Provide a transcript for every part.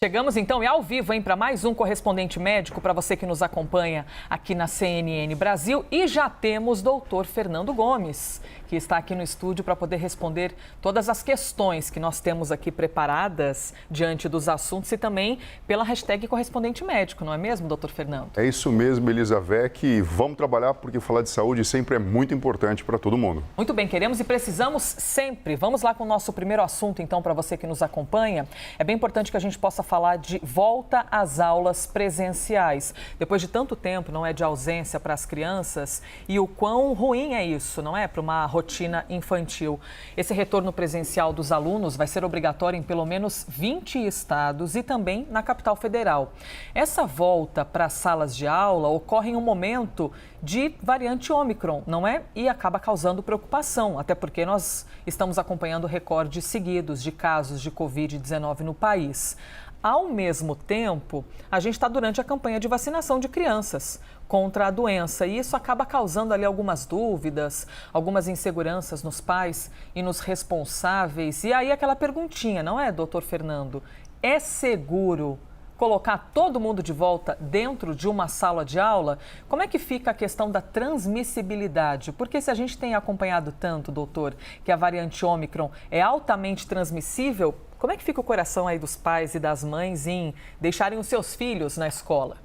Chegamos então e ao vivo, hein, para mais um correspondente médico para você que nos acompanha aqui na CNN Brasil. E já temos doutor Fernando Gomes, que está aqui no estúdio para poder responder todas as questões que nós temos aqui preparadas diante dos assuntos e também pela hashtag correspondente médico, não é mesmo, doutor Fernando? É isso mesmo, Elizavec. Vamos trabalhar porque falar de saúde sempre é muito importante para todo mundo. Muito bem, queremos e precisamos sempre. Vamos lá com o nosso primeiro assunto, então, para você que nos acompanha. É bem importante que a gente possa falar de volta às aulas presenciais. Depois de tanto tempo, não é, de ausência para as crianças e o quão ruim é isso, não é, para uma rotina infantil. Esse retorno presencial dos alunos vai ser obrigatório em pelo menos 20 estados e também na capital federal. Essa volta para as salas de aula ocorre em um momento de variante Ômicron, não é? E acaba causando preocupação, até porque nós estamos acompanhando recordes seguidos de casos de Covid-19 no país. Ao mesmo tempo, a gente está durante a campanha de vacinação de crianças contra a doença e isso acaba causando ali algumas dúvidas, algumas inseguranças nos pais e nos responsáveis. E aí aquela perguntinha, não é, doutor Fernando? É seguro colocar todo mundo de volta dentro de uma sala de aula? Como é que fica a questão da transmissibilidade? Porque se a gente tem acompanhado tanto, doutor, que a variante Ômicron é altamente transmissível, como é que fica o coração aí dos pais e das mães em deixarem os seus filhos na escola?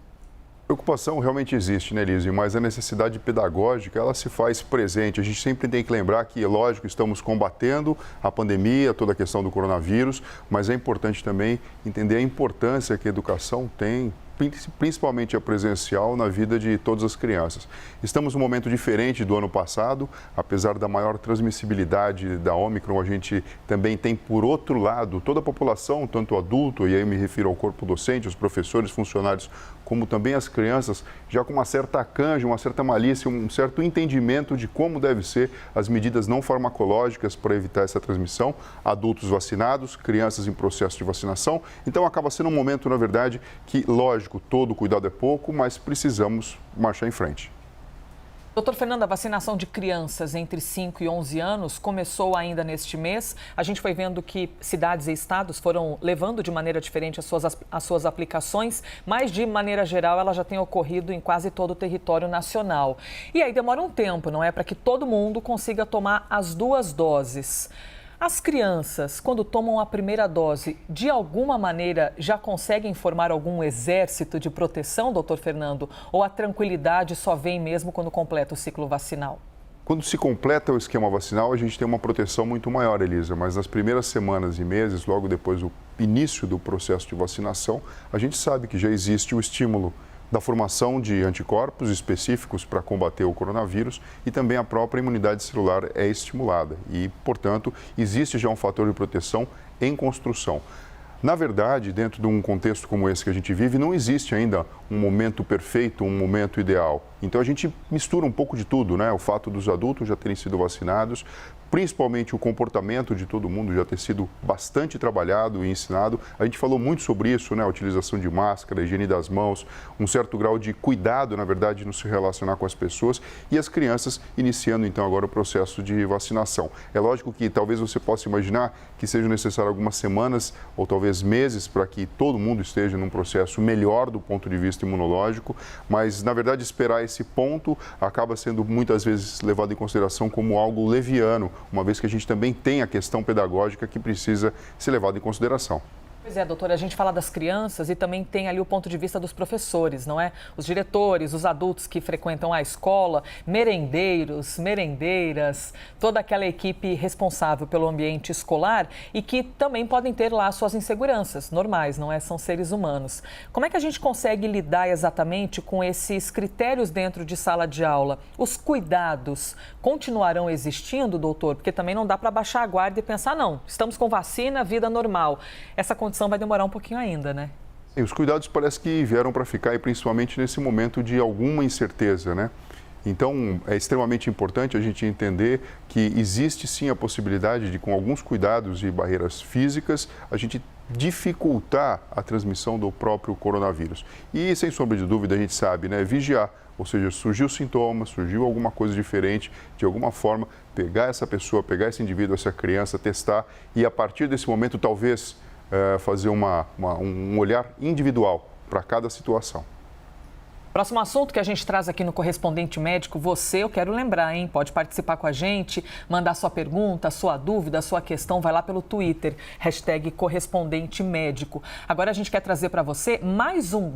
Preocupação realmente existe, né, Elise? Mas a necessidade pedagógica, ela se faz presente. A gente sempre tem que lembrar que, lógico, estamos combatendo a pandemia, toda a questão do coronavírus, mas é importante também entender a importância que a educação tem, principalmente a presencial, na vida de todas as crianças. Estamos num momento diferente do ano passado, apesar da maior transmissibilidade da Ômicron, a gente também tem, por outro lado, toda a população, tanto adulto, e aí eu me refiro ao corpo docente, os professores, funcionários, como também as crianças, já com uma certa canja, uma certa malícia, um certo entendimento de como devem ser as medidas não farmacológicas para evitar essa transmissão, adultos vacinados, crianças em processo de vacinação. Então acaba sendo um momento, na verdade, que, lógico, todo cuidado é pouco, mas precisamos marchar em frente. Doutor Fernando, a vacinação de crianças entre 5 e 11 anos começou ainda neste mês. A gente foi vendo que cidades e estados foram levando de maneira diferente as suas aplicações, mas de maneira geral ela já tem ocorrido em quase todo o território nacional. E aí demora um tempo, não é, para que todo mundo consiga tomar as 2 doses. As crianças, quando tomam a primeira dose, de alguma maneira já conseguem formar algum exército de proteção, doutor Fernando? Ou a tranquilidade só vem mesmo quando completa o ciclo vacinal? Quando se completa o esquema vacinal, a gente tem uma proteção muito maior, Elisa, mas nas primeiras semanas e meses, logo depois do início do processo de vacinação, a gente sabe que já existe o estímulo da formação de anticorpos específicos para combater o coronavírus e também a própria imunidade celular é estimulada e, portanto, existe já um fator de proteção em construção. Na verdade, dentro de um contexto como esse que a gente vive, não existe ainda um momento perfeito, um momento ideal. Então a gente mistura um pouco de tudo, né? O fato dos adultos já terem sido vacinados, principalmente o comportamento de todo mundo já ter sido bastante trabalhado e ensinado. A gente falou muito sobre isso, né? A utilização de máscara, a higiene das mãos, um certo grau de cuidado, na verdade, no se relacionar com as pessoas e as crianças iniciando então agora o processo de vacinação. É lógico que talvez você possa imaginar que sejam necessárias algumas semanas ou talvez meses para que todo mundo esteja num processo melhor do ponto de vista imunológico, mas na verdade esperar esse ponto acaba sendo muitas vezes levado em consideração como algo leviano, uma vez que a gente também tem a questão pedagógica que precisa ser levada em consideração. Pois é, doutora, a gente fala das crianças e também tem ali o ponto de vista dos professores, não é? Os diretores, os adultos que frequentam a escola, merendeiros, merendeiras, toda aquela equipe responsável pelo ambiente escolar e que também podem ter lá suas inseguranças normais, não é? São seres humanos. Como é que a gente consegue lidar exatamente com esses critérios dentro de sala de aula? Os cuidados continuarão existindo, doutor? Porque também não dá para baixar a guarda e pensar, não, estamos com vacina, vida normal. Essa condição vai demorar um pouquinho ainda, né? E os cuidados parece que vieram para ficar e principalmente nesse momento de alguma incerteza, né? Então, é extremamente importante a gente entender que existe sim a possibilidade de, com alguns cuidados e barreiras físicas, a gente dificultar a transmissão do próprio coronavírus. E, sem sombra de dúvida, a gente sabe, né, vigiar, ou seja, surgiu sintomas, surgiu alguma coisa diferente, de alguma forma, pegar essa pessoa, pegar esse indivíduo, essa criança, testar e, a partir desse momento, talvez fazer um olhar individual para cada situação. Próximo assunto que a gente traz aqui no Correspondente Médico, eu quero lembrar, hein? Pode participar com a gente, mandar sua pergunta, sua dúvida, sua questão, vai lá pelo Twitter, #Correspondente Médico. Agora a gente quer trazer para você mais um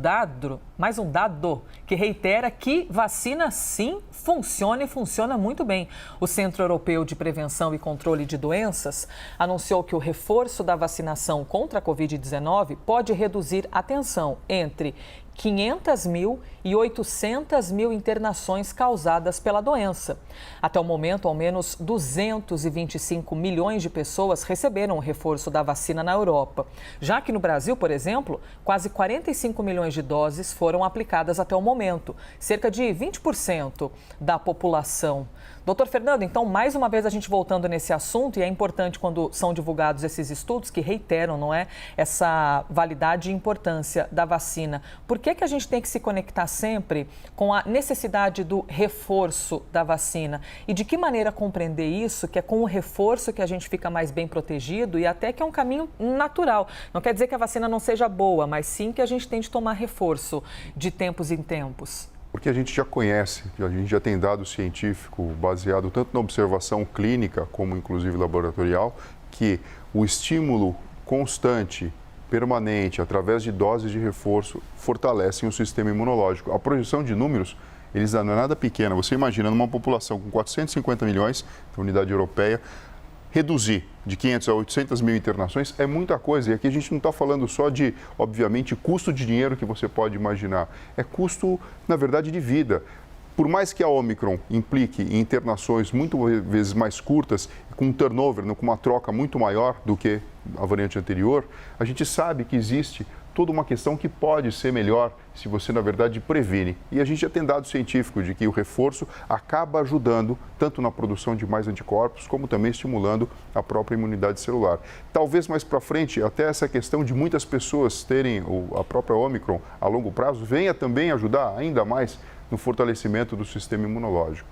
dado que reitera que vacina sim funciona e funciona muito bem. O Centro Europeu de Prevenção e Controle de Doenças anunciou que o reforço da vacinação contra a Covid-19 pode reduzir, atenção, entre 500 mil e 800 mil internações causadas pela doença. Até o momento, ao menos 225 milhões de pessoas receberam o reforço da vacina na Europa. Já que no Brasil, por exemplo, quase 45 milhões de doses foram aplicadas até o momento, cerca de 20% da população. Doutor Fernando, então, mais uma vez a gente voltando nesse assunto, e é importante quando são divulgados esses estudos que reiteram, não é, essa validade e importância da vacina. Por que a gente tem que se conectar sempre com a necessidade do reforço da vacina? E de que maneira compreender isso, que é com o reforço que a gente fica mais bem protegido e até que é um caminho natural. Não quer dizer que a vacina não seja boa, mas sim que a gente tem de tomar reforço de tempos em tempos. Porque a gente já conhece, a gente já tem dado científico baseado tanto na observação clínica como inclusive laboratorial, que o estímulo constante, permanente, através de doses de reforço, fortalecem o sistema imunológico. A projeção de números, eles não é nada pequena. Você imagina, numa população com 450 milhões, da unidade europeia, reduzir de 500 a 800 mil internações é muita coisa. E aqui a gente não está falando só de, obviamente, custo de dinheiro que você pode imaginar. É custo, na verdade, de vida. Por mais que a Omicron implique em internações muito vezes mais curtas, com um turnover, com uma troca muito maior do que a variante anterior, a gente sabe que existe toda uma questão que pode ser melhor se você, na verdade, previne. E a gente já tem dado científico de que o reforço acaba ajudando tanto na produção de mais anticorpos, como também estimulando a própria imunidade celular. Talvez mais para frente, até essa questão de muitas pessoas terem a própria Omicron a longo prazo, venha também ajudar ainda mais no fortalecimento do sistema imunológico.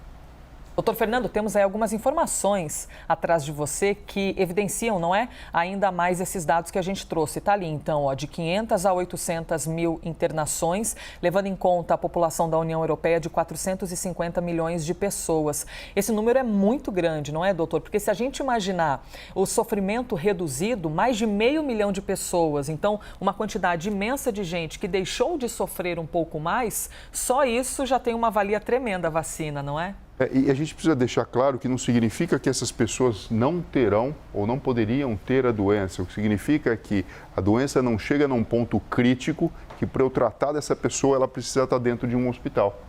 Doutor Fernando, temos aí algumas informações atrás de você que evidenciam, não é? Ainda mais esses dados que a gente trouxe. Está ali, então, de 500 a 800 mil internações, levando em conta a população da União Europeia de 450 milhões de pessoas. Esse número é muito grande, não é, doutor? Porque se a gente imaginar o sofrimento reduzido, mais de 500 mil de pessoas, então uma quantidade imensa de gente que deixou de sofrer um pouco mais, só isso já tem uma valia tremenda a vacina, não é? E a gente precisa deixar claro que não significa que essas pessoas não terão ou não poderiam ter a doença. O que significa é que a doença não chega num ponto crítico que para eu tratar dessa pessoa ela precisa estar dentro de um hospital.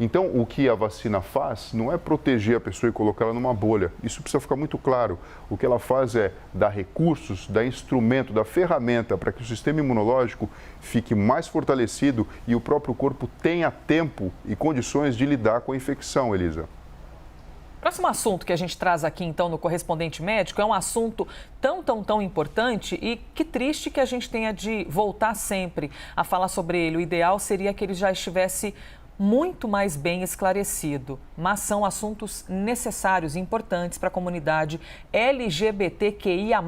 Então, o que a vacina faz não é proteger a pessoa e colocá-la numa bolha. Isso precisa ficar muito claro. O que ela faz é dar recursos, dar instrumento, dar ferramenta para que o sistema imunológico fique mais fortalecido e o próprio corpo tenha tempo e condições de lidar com a infecção, Elisa. Próximo assunto que a gente traz aqui, então, no Correspondente Médico é um assunto tão importante e que triste que a gente tenha de voltar sempre a falar sobre ele. O ideal seria que ele já estivesse muito mais bem esclarecido, mas são assuntos necessários e importantes para a comunidade LGBTQIA+,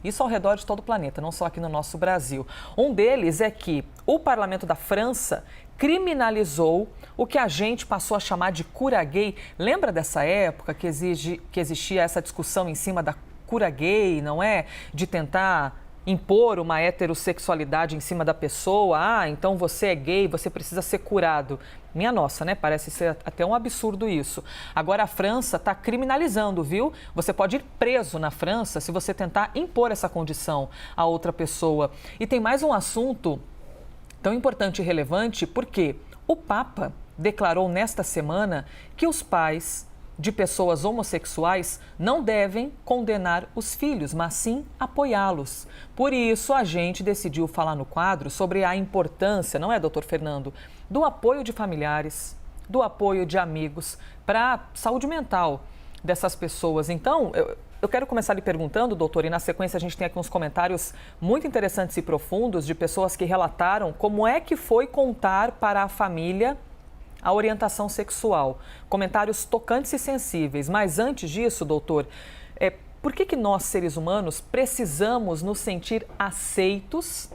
isso ao redor de todo o planeta, não só aqui no nosso Brasil. Um deles é que o Parlamento da França criminalizou o que a gente passou a chamar de cura gay. Lembra dessa época que existia essa discussão em cima da cura gay, não é? De tentar impor uma heterossexualidade em cima da pessoa. Ah, então você é gay, você precisa ser curado. Minha nossa, né? Parece ser até um absurdo isso. Agora a França está criminalizando, viu? Você pode ir preso na França se você tentar impor essa condição a outra pessoa. E tem mais um assunto tão importante e relevante, porque o Papa declarou nesta semana que os pais de pessoas homossexuais não devem condenar os filhos, mas sim apoiá-los. Por isso, a gente decidiu falar no quadro sobre a importância, não é, doutor Fernando, do apoio de familiares, do apoio de amigos para a saúde mental dessas pessoas. Então, eu quero começar lhe perguntando, doutor, e na sequência a gente tem aqui uns comentários muito interessantes e profundos de pessoas que relataram como é que foi contar para a família a orientação sexual. Comentários tocantes e sensíveis. Mas antes disso, doutor, Por que nós, seres humanos, precisamos nos sentir aceitos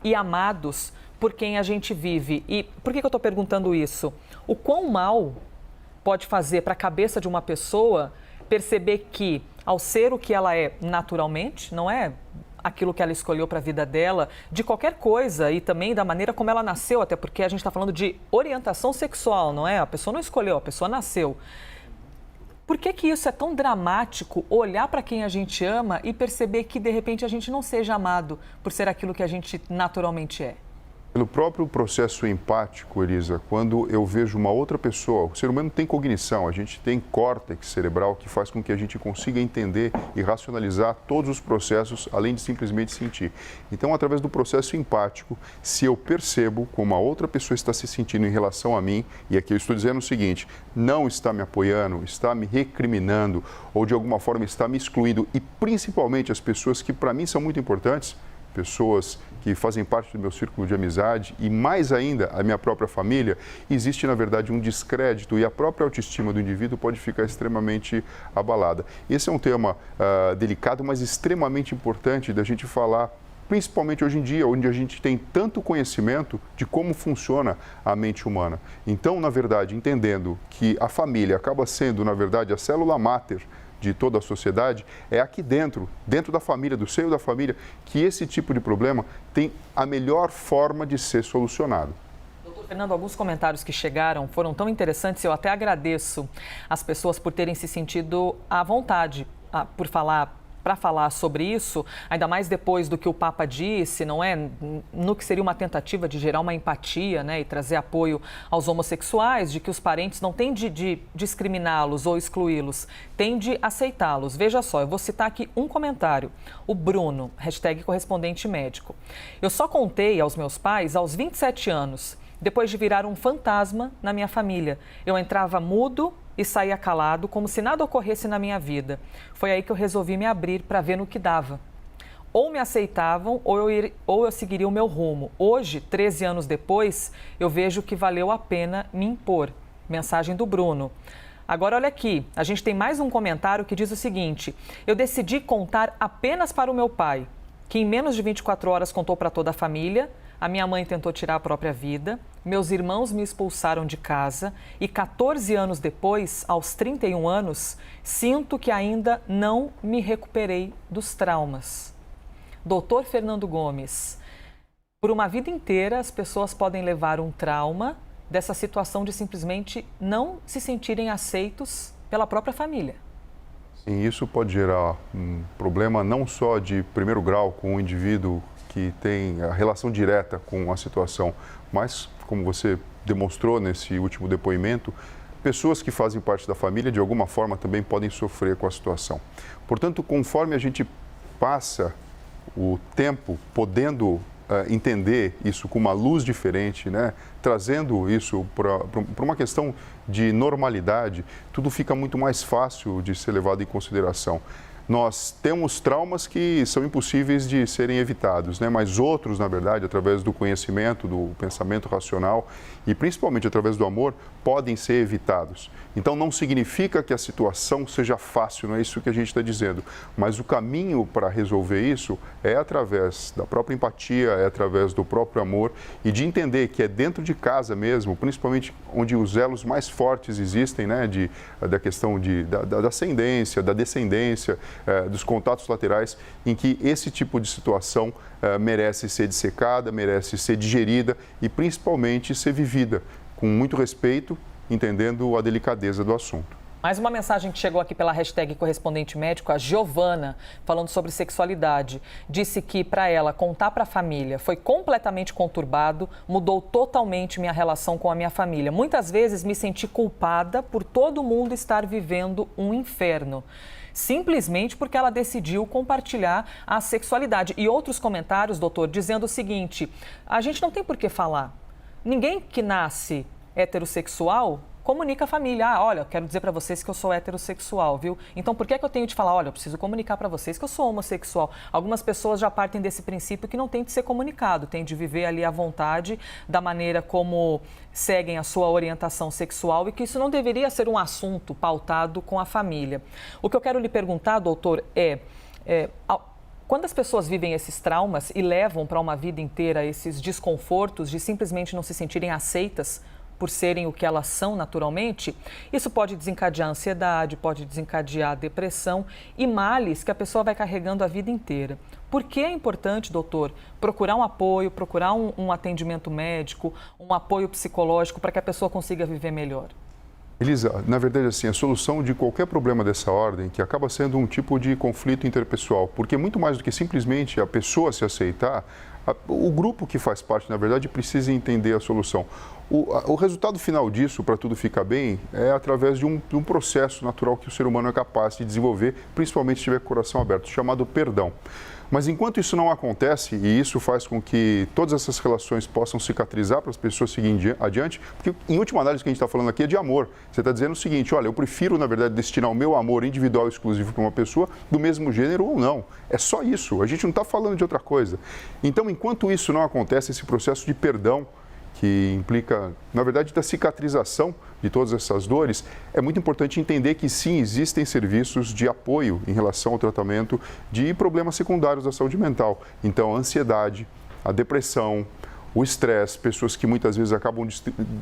e amados por quem a gente vive? E por que eu estou perguntando isso? O quão mal pode fazer para a cabeça de uma pessoa perceber que, ao ser o que ela é naturalmente, não é aquilo que ela escolheu para a vida dela, de qualquer coisa e também da maneira como ela nasceu, até porque a gente está falando de orientação sexual, não é? A pessoa não escolheu, a pessoa nasceu. Por que isso é tão dramático, olhar para quem a gente ama e perceber que, de repente, a gente não seja amado por ser aquilo que a gente naturalmente é? Pelo próprio processo empático, Elisa, quando eu vejo uma outra pessoa, o ser humano tem cognição, a gente tem córtex cerebral que faz com que a gente consiga entender e racionalizar todos os processos, além de simplesmente sentir. Então, através do processo empático, se eu percebo como a outra pessoa está se sentindo em relação a mim, e aqui eu estou dizendo o seguinte, não está me apoiando, está me recriminando ou de alguma forma está me excluindo, e principalmente as pessoas que para mim são muito importantes, pessoas que fazem parte do meu círculo de amizade e mais ainda a minha própria família, existe na verdade um descrédito e a própria autoestima do indivíduo pode ficar extremamente abalada. Esse é um tema delicado, mas extremamente importante da gente falar, principalmente hoje em dia, onde a gente tem tanto conhecimento de como funciona a mente humana. Então, na verdade, entendendo que a família acaba sendo, na verdade, a célula máter de toda a sociedade, é aqui dentro da família, do seio da família, que esse tipo de problema tem a melhor forma de ser solucionado. Doutor Fernando, alguns comentários que chegaram foram tão interessantes, eu até agradeço as pessoas por terem se sentido à vontade para falar sobre isso, ainda mais depois do que o Papa disse, não é? No que seria uma tentativa de gerar uma empatia, né? E trazer apoio aos homossexuais, de que os parentes não têm de discriminá-los ou excluí-los, têm de aceitá-los. Veja só, eu vou citar aqui um comentário. O Bruno, #correspondente médico. Eu só contei aos meus pais aos 27 anos, depois de virar um fantasma na minha família. Eu entrava mudo e saía calado, como se nada ocorresse na minha vida. Foi aí que eu resolvi me abrir para ver no que dava. Ou me aceitavam ou eu seguiria o meu rumo. Hoje, 13 anos depois, eu vejo que valeu a pena me impor. Mensagem do Bruno. Agora, olha aqui, a gente tem mais um comentário que diz o seguinte: eu decidi contar apenas para o meu pai, que em menos de 24 horas contou para toda a família. A minha mãe tentou tirar a própria vida, meus irmãos me expulsaram de casa e 14 anos depois, aos 31 anos, sinto que ainda não me recuperei dos traumas. Doutor Fernando Gomes, por uma vida inteira as pessoas podem levar um trauma dessa situação de simplesmente não se sentirem aceitos pela própria família. Sim, isso pode gerar um problema não só de primeiro grau com o indivíduo que tem a relação direta com a situação, mas, como você demonstrou nesse último depoimento, pessoas que fazem parte da família, de alguma forma, também podem sofrer com a situação. Portanto, conforme a gente passa o tempo podendo entender isso com uma luz diferente, né? Trazendo isso para uma questão de normalidade, tudo fica muito mais fácil de ser levado em consideração. Nós temos traumas que são impossíveis de serem evitados, né? Mas outros, na verdade, através do conhecimento, do pensamento racional e principalmente através do amor, podem ser evitados. Então, não significa que a situação seja fácil, não é isso que a gente está dizendo. Mas o caminho para resolver isso é através da própria empatia, é através do próprio amor e de entender que é dentro de casa mesmo, principalmente onde os elos mais fortes existem, né? Da questão da ascendência, da descendência, dos contatos laterais, em que esse tipo de situação merece ser dissecada, merece ser digerida e principalmente ser vivida com muito respeito, entendendo a delicadeza do assunto. Mais uma mensagem que chegou aqui pela #correspondente médico, a Giovana, falando sobre sexualidade. Disse que, para ela, contar para a família foi completamente conturbado, mudou totalmente minha relação com a minha família. Muitas vezes me senti culpada por todo mundo estar vivendo um inferno. Simplesmente porque ela decidiu compartilhar a sexualidade. E outros comentários, doutor, dizendo o seguinte: a gente não tem por que falar. Ninguém que nasce heterossexual comunica a família. Ah, olha, eu quero dizer para vocês que eu sou heterossexual, viu? Então, por que eu tenho de falar, olha, eu preciso comunicar para vocês que eu sou homossexual? Algumas pessoas já partem desse princípio que não tem de ser comunicado, tem de viver ali à vontade, da maneira como seguem a sua orientação sexual e que isso não deveria ser um assunto pautado com a família. O que eu quero lhe perguntar, doutor, quando as pessoas vivem esses traumas e levam para uma vida inteira esses desconfortos de simplesmente não se sentirem aceitas por serem o que elas são naturalmente, isso pode desencadear ansiedade, pode desencadear depressão e males que a pessoa vai carregando a vida inteira. Por que é importante, doutor, procurar um apoio, procurar um atendimento médico, um apoio psicológico para que a pessoa consiga viver melhor? Elisa, na verdade, assim, a solução de qualquer problema dessa ordem, que acaba sendo um tipo de conflito interpessoal, porque muito mais do que simplesmente a pessoa se aceitar, o grupo que faz parte, na verdade, precisa entender a solução. O resultado final disso, para tudo ficar bem, é através de um processo natural que o ser humano é capaz de desenvolver, principalmente se tiver com o coração aberto, chamado perdão. Mas enquanto isso não acontece, e isso faz com que todas essas relações possam cicatrizar para as pessoas seguirem adiante, porque em última análise o que a gente está falando aqui é de amor. Você está dizendo o seguinte, olha, eu prefiro, na verdade, destinar o meu amor individual e exclusivo para uma pessoa do mesmo gênero ou não. É só isso, a gente não está falando de outra coisa. Então, enquanto isso não acontece, esse processo de perdão, que implica, na verdade, da cicatrização de todas essas dores, é muito importante entender que sim, existem serviços de apoio em relação ao tratamento de problemas secundários da saúde mental. Então, a ansiedade, a depressão, o estresse, pessoas que muitas vezes acabam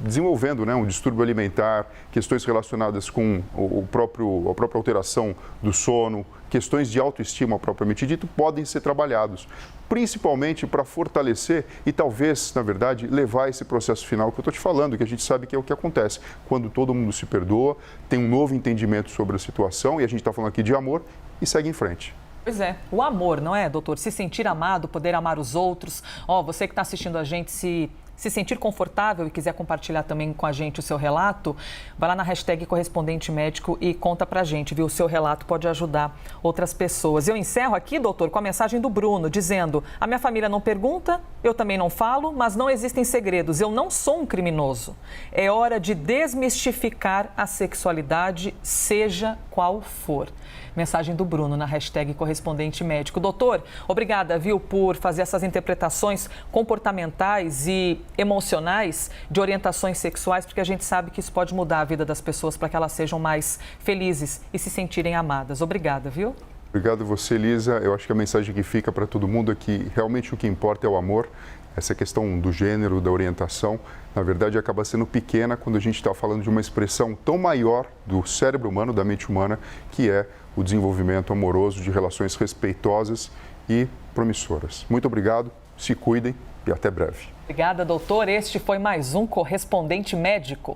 desenvolvendo, né, um distúrbio alimentar, questões relacionadas com a própria alteração do sono, questões de autoestima propriamente dito, podem ser trabalhados, principalmente para fortalecer e talvez, na verdade, levar esse processo final que eu estou te falando, que a gente sabe que é o que acontece. Quando todo mundo se perdoa, tem um novo entendimento sobre a situação, e a gente está falando aqui de amor, e segue em frente. Pois é, o amor, não é, doutor? Se sentir amado, poder amar os outros. Você que está assistindo a gente, se sentir confortável e quiser compartilhar também com a gente o seu relato, vai lá na hashtag Correspondente Médico e conta pra gente, viu? O seu relato pode ajudar outras pessoas. Eu encerro aqui, doutor, com a mensagem do Bruno, dizendo: a minha família não pergunta, eu também não falo, mas não existem segredos. Eu não sou um criminoso. É hora de desmistificar a sexualidade, seja qual for. Mensagem do Bruno na hashtag Correspondente Médico. Doutor, obrigada, viu, por fazer essas interpretações comportamentais e emocionais de orientações sexuais, porque a gente sabe que isso pode mudar a vida das pessoas para que elas sejam mais felizes e se sentirem amadas. Obrigada, viu? Obrigado a você, Elisa. Eu acho que a mensagem que fica para todo mundo é que realmente o que importa é o amor. Essa questão do gênero, da orientação, na verdade, acaba sendo pequena quando a gente está falando de uma expressão tão maior do cérebro humano, da mente humana, que é o desenvolvimento amoroso de relações respeitosas e promissoras. Muito obrigado, se cuidem e até breve. Obrigada, doutor. Este foi mais um Correspondente Médico.